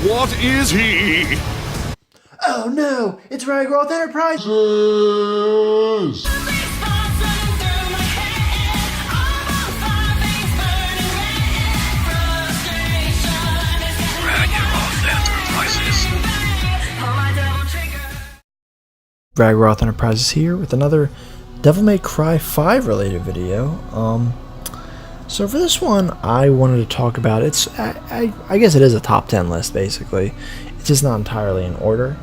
What is he? Oh no, it's Ragiroth Enterprises! Ragiroth Enterprises here with another Devil May Cry 5 related video. So for this one, I wanted to talk about I guess it is a top 10 list basically. It's just not entirely in order.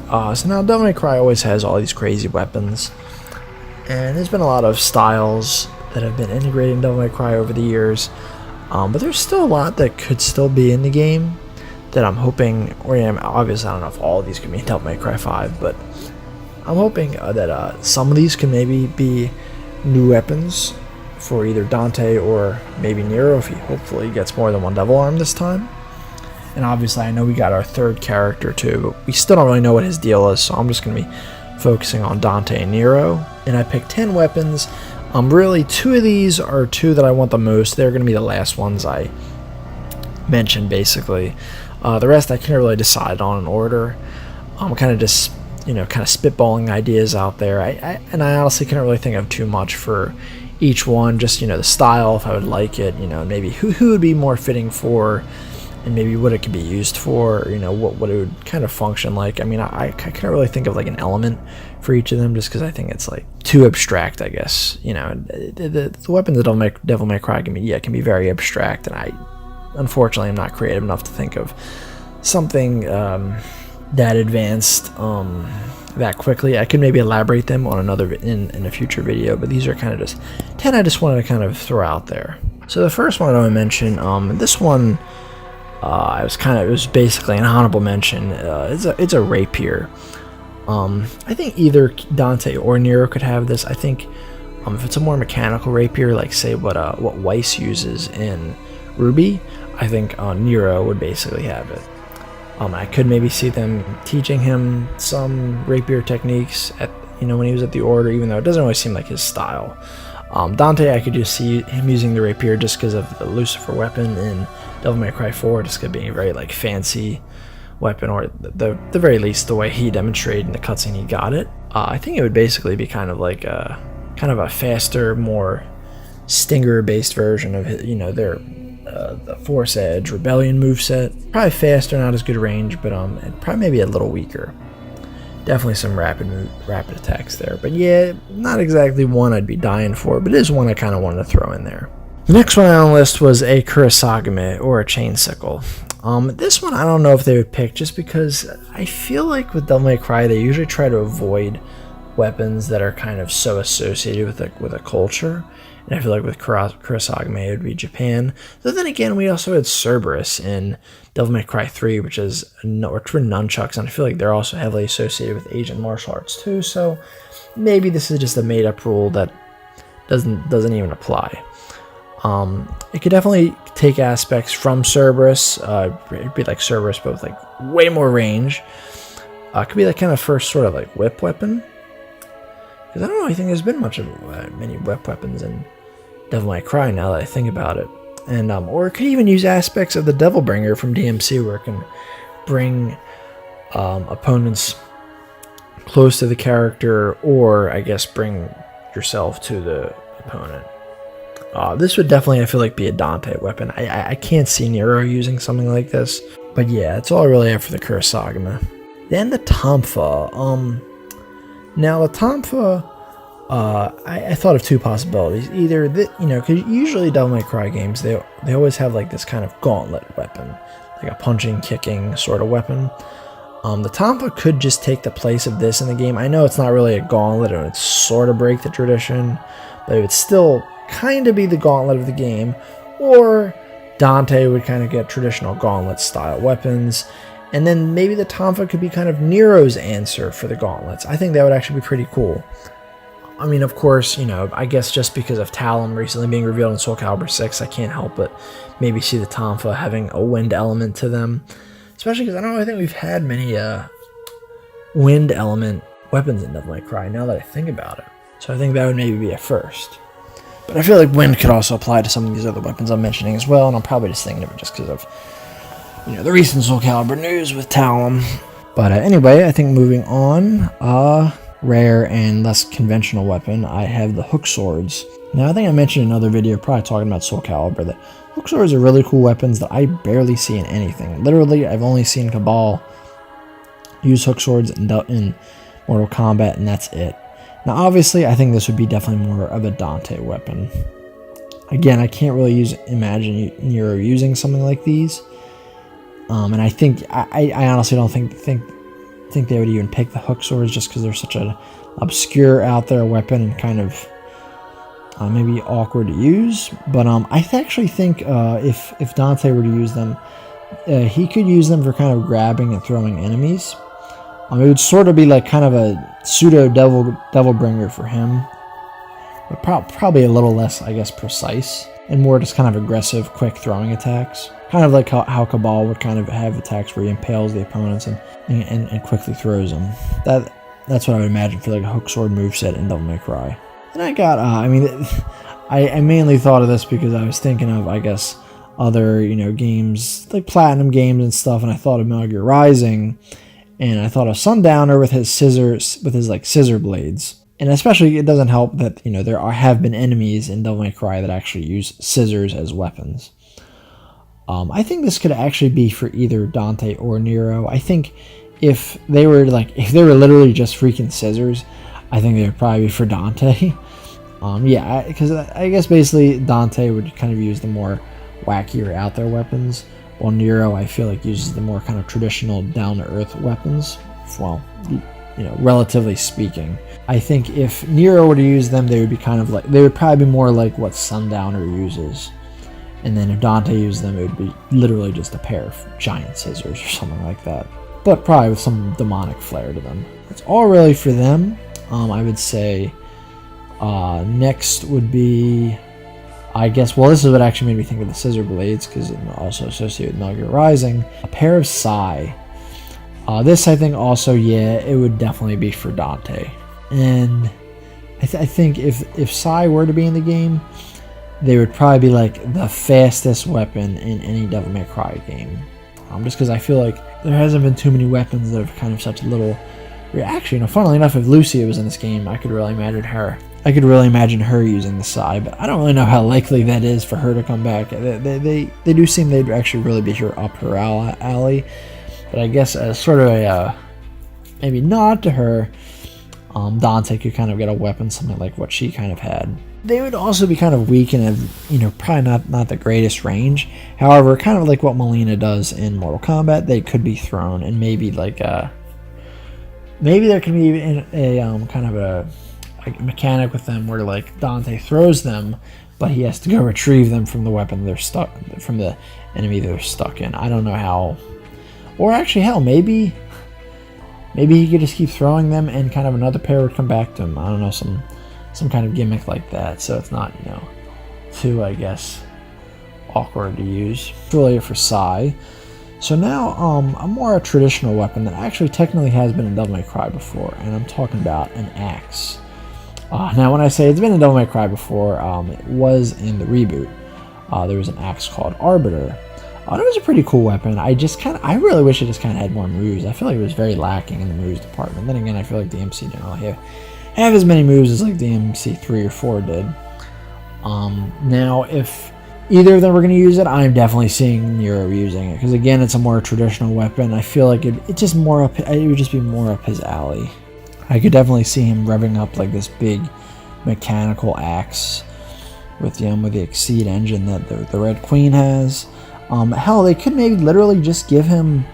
So now Devil May Cry always has all these crazy weapons, and there's been a lot of styles that have been integrated in Devil May Cry over the years. But there's still a lot that could still be in the game that I'm hoping, obviously I don't know if all of these can be in Devil May Cry 5, but I'm hoping that some of these can maybe be new weapons for either Dante or maybe Nero if he hopefully gets more than one devil arm this time. And obviously I know we got our third character too, but we still don't really know what his deal is, so I'm just going to be focusing on Dante and Nero. And I picked 10 weapons. Really, 2 of these are 2 that I want the most. They're going to be the last ones I mentioned basically. The rest I can't really decide on in order. I'm kind of just kind of spitballing ideas out there. I honestly can't really think of too much for each one. Just the style, if I would like it, maybe who would be more fitting for, and maybe what it could be used for. What it would kind of function like. I mean, I can't really think of like an element for each of them, just because I think it's like too abstract. I guess the weapons that Devil May Cry can be very abstract, and I unfortunately am not creative enough to think of something that advanced that quickly. I could maybe elaborate them on another in a future video, but these are kind of just 10 I just wanted to kind of throw out there. So the first one I want to mention, this one it was basically an honorable mention. It's a rapier. I think either Dante or Nero could have this. I think if it's a more mechanical rapier, like say what Weiss uses in Ruby, I think Nero would basically have it. I could maybe see them teaching him some rapier techniques when he was at the Order, even though it doesn't really seem like his style. Dante, I could just see him using the rapier just because of the Lucifer weapon in Devil May Cry 4, just because being a very like fancy weapon, or the very least the way he demonstrated in the cutscene he got it. I think it would basically be kind of like a faster, more stinger-based version of their the Force Edge Rebellion moveset. Probably faster, not as good range, but probably maybe a little weaker. Definitely some rapid attacks there. But yeah, not exactly one I'd be dying for, but it is one I kind of wanted to throw in there. The next one on the list was a Kurosagame, or a Chain Sickle. This one I don't know if they would pick, just because I feel like with Devil May Cry they usually try to avoid weapons that are kind of so associated with a culture. And I feel like with Kurosagame, it would be Japan. But then again, we also had Cerberus in Devil May Cry 3, which is for nunchucks, and I feel like they're also heavily associated with Asian martial arts too. So maybe this is just a made-up rule that doesn't even apply. It could definitely take aspects from Cerberus. It'd be like Cerberus, but with like way more range. It could be that kind of first sort of like whip weapon. Because I don't really think there's been much of many whip weapons in Devil May Cry now that I think about it. And or it could even use aspects of the Devil Bringer from DMC, where it can bring opponents close to the character, or I guess bring yourself to the opponent. This would definitely, I feel like, be a Dante weapon. I can't see Nero using something like this. But yeah, that's all I really have for the Kurosagame. Then the Tonfa. Now the Tonfa, I thought of 2 possibilities. Either because usually Devil May Cry games, they always have like this kind of gauntlet weapon, like a punching, kicking sort of weapon. The Tonfa could just take the place of this in the game. I know it's not really a gauntlet, and it's sort of break the tradition, but it would still kind of be the gauntlet of the game. Or Dante would kind of get traditional gauntlet style weapons, and then maybe the Tonfa could be kind of Nero's answer for the gauntlets. I think that would actually be pretty cool. I mean, of course, I guess just because of Talon recently being revealed in Soul Calibur 6, I can't help but maybe see the Tonfa having a wind element to them. Especially because I don't really think we've had many wind element weapons in Devil May Cry, now that I think about it. So I think that would maybe be a first. But I feel like wind could also apply to some of these other weapons I'm mentioning as well, and I'm probably just thinking of it just because of the recent Soul Calibur news with Talon. But anyway, I think moving on, rare and less conventional weapon, I have the hook swords. Now, I think I mentioned in another video, probably talking about Soul Calibur, that hook swords are really cool weapons that I barely see in anything. Literally, I've only seen Cabal use hook swords in Mortal Kombat, and that's it. Now, obviously, I think this would be definitely more of a Dante weapon. Again, I can't really imagine Nero using something like these. And I think I honestly don't think they would even pick the hook swords just because they're such an obscure out there weapon and kind of maybe awkward to use. But I actually think if Dante were to use them, he could use them for kind of grabbing and throwing enemies. It would sort of be like kind of a pseudo devil bringer for him, but probably a little less, I guess, precise and more just kind of aggressive, quick throwing attacks. Kind of like how Cabal would kind of have attacks where he impales the opponents and quickly throws them. That's what I would imagine for like a hook sword moveset in Devil May Cry. And I got, I mainly thought of this because I was thinking of, I guess, other, games, like Platinum games and stuff, and I thought of Metal Gear Rising, and I thought of Sundowner with his scissor blades. And especially, it doesn't help that, there have been enemies in Devil May Cry that actually use scissors as weapons. I think this could actually be for either Dante or Nero. I think if they were literally just freaking scissors, I think they would probably be for Dante. Because I guess basically Dante would kind of use the more wackier out there weapons, while Nero, I feel like, uses the more kind of traditional down to earth weapons. Well, relatively speaking. I think if Nero were to use them, they would probably be more like what Sundowner uses. And then if Dante used them, it would be literally just a pair of giant scissors or something like that. But probably with some demonic flair to them. That's all really for them. I would say next would be, I guess, well, this is what actually made me think of the scissor blades, because it's also associated with Metal Gear Rising. A pair of Scythe. This, I think, also, it would definitely be for Dante. And I think if Scythe were to be in the game, they would probably be like the fastest weapon in any Devil May Cry game. Just because I feel like there hasn't been too many weapons that have kind of such little reaction. Funnily enough, if Lucia was in this game, I could really imagine her using the Scythe, but I don't really know how likely that is for her to come back. They do seem they'd actually really be up her alley. But I guess as sort of a maybe nod to her, Dante could kind of get a weapon, something like what she kind of had. They would also be kind of weak and have, probably not the greatest range. However, kind of like what Melina does in Mortal Kombat, they could be thrown, and maybe like maybe there can be a kind of a mechanic with them where like Dante throws them, but he has to go retrieve them from the weapon they're stuck from the enemy they're stuck in. I don't know how, or actually, hell, maybe he could just keep throwing them, and kind of another pair would come back to him. I don't know, some kind of gimmick like that, so it's not, too, I guess, awkward to use. It's really for Scythe. So now, a more traditional weapon that actually technically has been in Devil May Cry before, and I'm talking about an axe. Now, when I say it's been in Devil May Cry before, it was in the reboot. There was an axe called Arbiter. It was a pretty cool weapon. I really wish it just kind of had more moves. I feel like it was very lacking in the moves department. Then again, I feel like the MC didn't really have as many moves as like the MC3 or 4 did. Now, if either of them were going to use it, I'm definitely seeing Nero using it, because again, it's a more traditional weapon. I feel like it would just be more up his alley. I could definitely see him revving up like this big mechanical axe with the Exceed engine that the Red Queen has. Hell, they could maybe literally just give him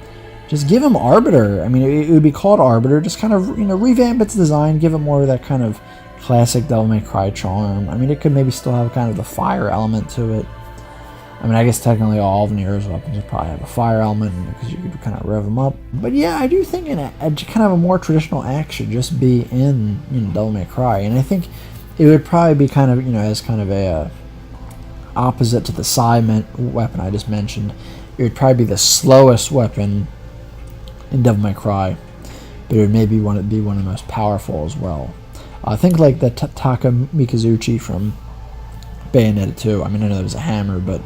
Arbiter. I mean, it would be called Arbiter. Just kind of, revamp its design, give it more of that kind of classic Devil May Cry charm. I mean, it could maybe still have kind of the fire element to it. I mean, I guess technically all of Nero's weapons would probably have a fire element because you could kind of rev them up. But yeah, I do think kind of a more traditional axe should just be in Devil May Cry, and I think it would probably be kind of as kind of a opposite to the Scythe weapon I just mentioned. It would probably be the slowest weapon in Devil May Cry, but it would maybe be one of the most powerful as well. I think like the Taka Mikazuchi from Bayonetta 2. I mean, I know it was a hammer, but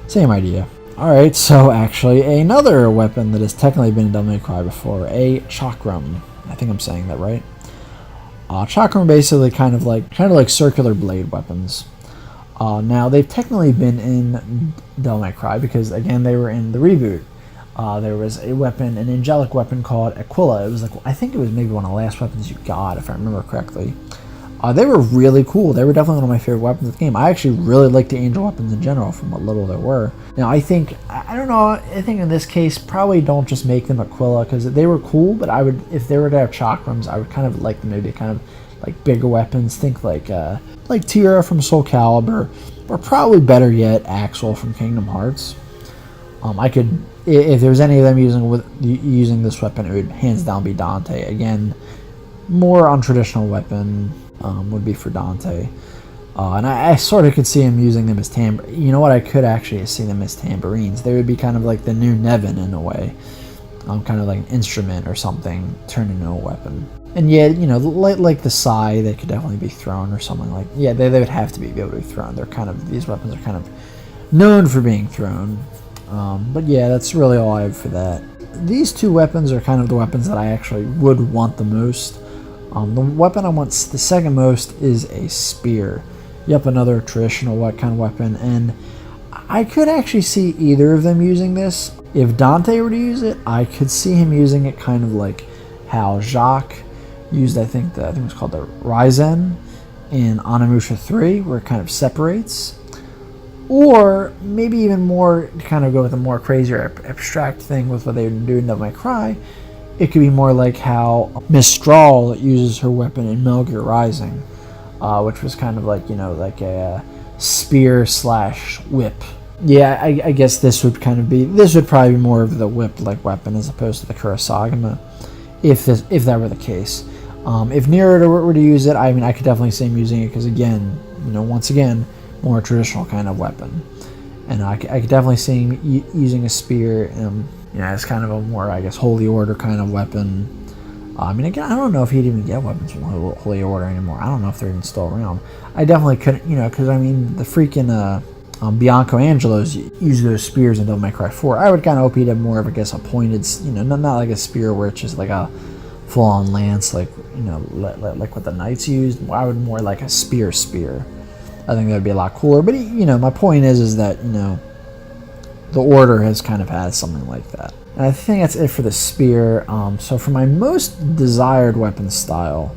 same idea. Alright, so actually another weapon that has technically been in Devil May Cry before, a Chakram. I think I'm saying that right. Chakram basically kind of like circular blade weapons. Now they've technically been in Devil May Cry because again they were in the reboot. There was a weapon, an angelic weapon called Aquila. It was like, I think it was maybe one of the last weapons you got, if I remember correctly. They were really cool. They were definitely one of my favorite weapons of the game. I actually really liked the angel weapons in general from what little there were. Now I think, I don't know, I think in this case, probably don't just make them Aquila because they were cool, but I would, if they were to have Chakrams, I would kind of like them maybe kind of like bigger weapons. Think like Tira from Soul Calibur, or probably better yet, Axel from Kingdom Hearts. I could, if there was any of them using this weapon, it would hands down be Dante. Again, more untraditional weapon would be for Dante. And I sort of could see him using them as you know what, I could actually see them as tambourines. They would be kind of like the new Nevin in a way. Kind of like an instrument or something turned into a weapon. And yeah, you know, like the Scythe, they could definitely be thrown or something like, yeah, they would have to be able to be thrown. They're kind of, these weapons are kind of known for being thrown. But yeah, that's really all I have for that. These two weapons are kind of the weapons that I actually would want the most. The weapon I want the second most is a spear. Yep, another traditional kind of weapon, and I could actually see either of them using this. If Dante were to use it, I could see him using it kind of like how Jacques used, I think it was called the Ryzen in Onimusha 3, where it kind of separates. Or maybe even more, to kind of go with a more crazier abstract thing with what they would do in Devil May Cry, it could be more like how Mistral uses her weapon in Metal Gear Rising, which was kind of like, you know, like a spear slash whip. Yeah, I guess this would probably be more of the whip-like weapon as opposed to the Kurosagama, if that were the case. If Nero were to use it, I mean, I could definitely see him using it because, again, you know, once again, more traditional kind of weapon. And I could definitely see him using a spear, you know, as kind of a more, I guess, Holy Order kind of weapon. I mean, again, I don't know if he'd even get weapons from Holy Order anymore. I don't know if they're even still around. I definitely couldn't, you know, because, I mean, the freaking Bianco Angelos use those spears in Devil May Cry 4. I would kind of hope he'd have more of, I guess, a pointed, you know, not like a spear where it's just like a full-on lance, like, you know, like what the Knights used. I would more like a spear. I think that would be a lot cooler. But, you know, my point is that, you know, the Order has kind of had something like that. And I think that's it for the spear. So for my most desired weapon style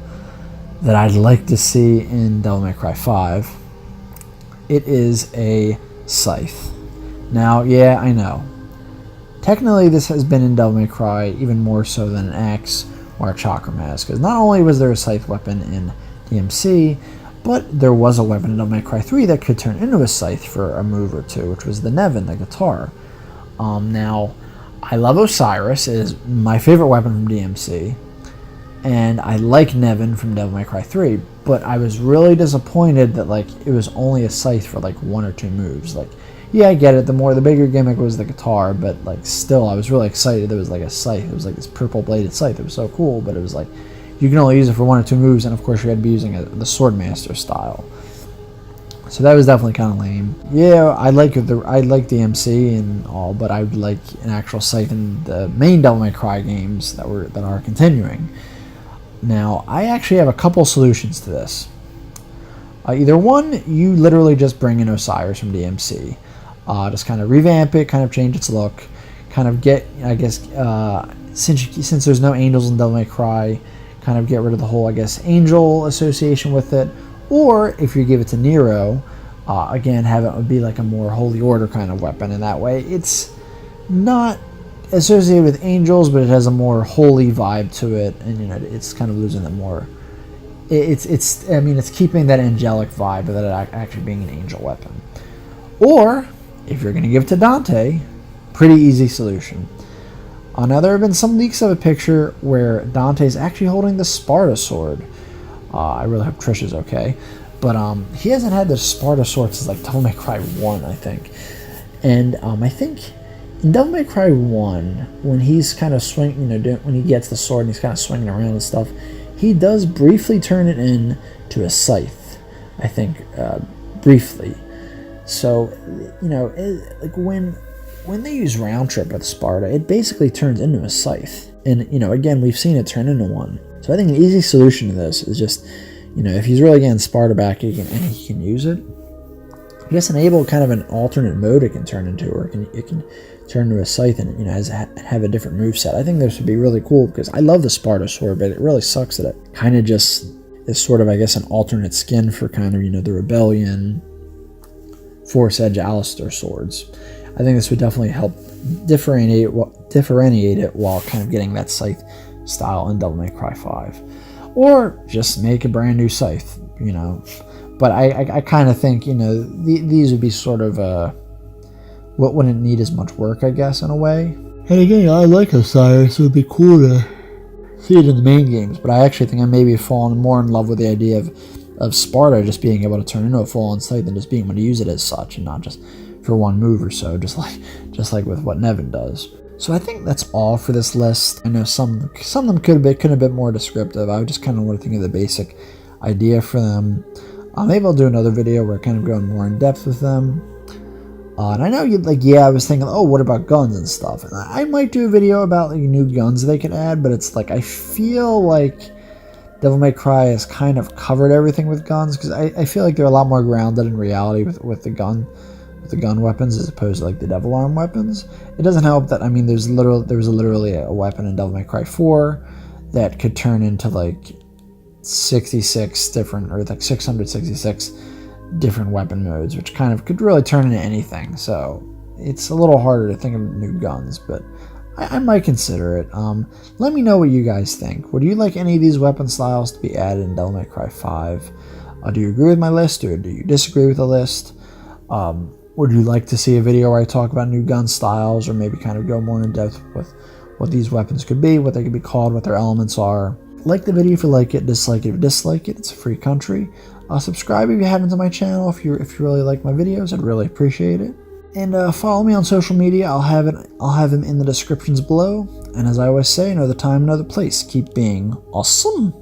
that I'd like to see in Devil May Cry 5, it is a Scythe. Now, yeah, I know. Technically, this has been in Devil May Cry even more so than an axe or a Chakram has, because not only was there a Scythe weapon in DMC, but there was a weapon in Devil May Cry 3 that could turn into a Scythe for a move or two, which was the Nevin, the guitar. Now, I love Osiris. It is my favorite weapon from DMC, and I like Nevin from Devil May Cry 3, but I was really disappointed that, like, it was only a Scythe for, like, one or two moves. Like, yeah, I get it, the bigger gimmick was the guitar, but, like, still, I was really excited there was, like, a Scythe. It was, like, this purple-bladed Scythe. It was so cool, but it was, like, you can only use it for one or two moves, and, of course, you had to be using the Swordmaster style. So that was definitely kind of lame. Yeah, I like DMC and all, but I would like an actual Scythe in the main Devil May Cry games that are continuing. Now, I actually have a couple solutions to this. Either one, you literally just bring in Osiris from DMC. Just kind of revamp it, kind of change its look, kind of get, I guess, since there's no angels in Devil May Cry, kind of get rid of the whole, I guess, angel association with it. Or, if you give it to Nero, again, have it be like a more Holy Order kind of weapon, and that way it's not associated with angels, but it has a more holy vibe to it, and, you know, it's kind of losing that more. I mean, it's keeping that angelic vibe without it actually being an angel weapon. Or, if you're going to give it to Dante, pretty easy solution. Now, there have been some leaks of a picture where Dante's actually holding the Sparta Sword. I really hope Trish is okay. But he hasn't had the Sparta Sword since, like, Devil May Cry 1, I think. And I think in Devil May Cry 1, when he's kind of swinging, you know, when he gets the sword and he's kind of swinging around and stuff, he does briefly turn it into a Scythe, I think, briefly. So, you know, like when when they use round trip with Sparta, it basically turns into a Scythe. And, again, we've seen it turn into one. So I think an easy solution to this is just, if he's really getting Sparta back and he can use it, just enable kind of an alternate mode it can turn into, or it can turn into a Scythe and, have a different moveset. I think this would be really cool because I love the Sparta Sword, but it really sucks that it kind of just is sort of, I guess, an alternate skin for kind of, the Rebellion, Force Edge, Alistair swords. I think this would definitely help differentiate it while kind of getting that Scythe style in Devil May Cry 5. Or just make a brand new Scythe, But I kind of think, these would be sort of what wouldn't need as much work, I guess, in a way. And again, I like Osiris, so it would be cool to see it in the main games, but I actually think I maybe have fallen more in love with the idea of Sparta just being able to turn into a full-on Scythe than just being able to use it as such and not just for one move or so, just like with what Nevin does. So I think that's all for this list. I know some of them could have been more descriptive. I just kind of want to think of the basic idea for them. Maybe I'll do another video where I kind of go more in depth with them. And I know I was thinking, what about guns and stuff? And I might do a video about new guns they could add, but it's I feel like Devil May Cry has kind of covered everything with guns, because I feel like they're a lot more grounded in reality with the gun weapons as opposed to the Devil Arm weapons. It doesn't help that there was literally a weapon in Devil May Cry 4 that could turn into 66 different, or 666 different weapon modes, which kind of could really turn into anything. So it's a little harder to think of new guns, but I might consider it. Let me know what you guys think. Would you like any of these weapon styles to be added in Devil May Cry 5? Do you agree with my list, or do you disagree with the list? Would you like to see a video where I talk about new gun styles, or maybe kind of go more in depth with what these weapons could be, what they could be called, what their elements are? Like the video if you like it, dislike it if you dislike it. It's a free country. Subscribe if you haven't to my channel if you really like my videos. I'd really appreciate it. And follow me on social media. I'll have them in the descriptions below. And as I always say, know the time, know the place. Keep being awesome.